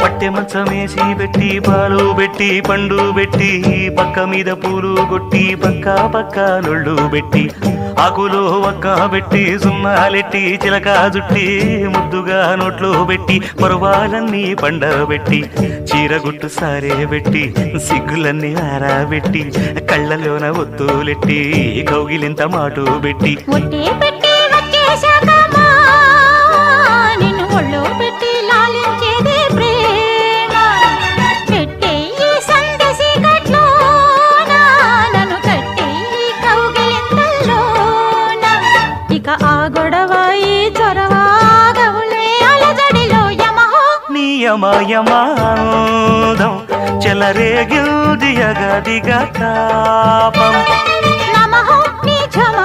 పట్టె మంచమేసి పెట్టి పాలు పెట్టి పండు పెట్టి పక్క మీద పూలు కొట్టి పక్క పక్క నొళ్ళు పెట్టి ఆకులు ఒక్క పెట్టి సున్నాలెట్టి చిలక జుట్టి ముద్దుగా నోట్లో పెట్టి పరువాలన్నీ పండబెట్టి చీరగుట్టు సారే పెట్టి సిగ్గులన్నీ ఆరాబెట్టి కళ్ళలోన ఒత్తులెట్టి కౌగిలింత మాటు పెట్టి యమయమాదం చెలరేగిల్ది అగదిగా తాపం నమః నీ ఝమ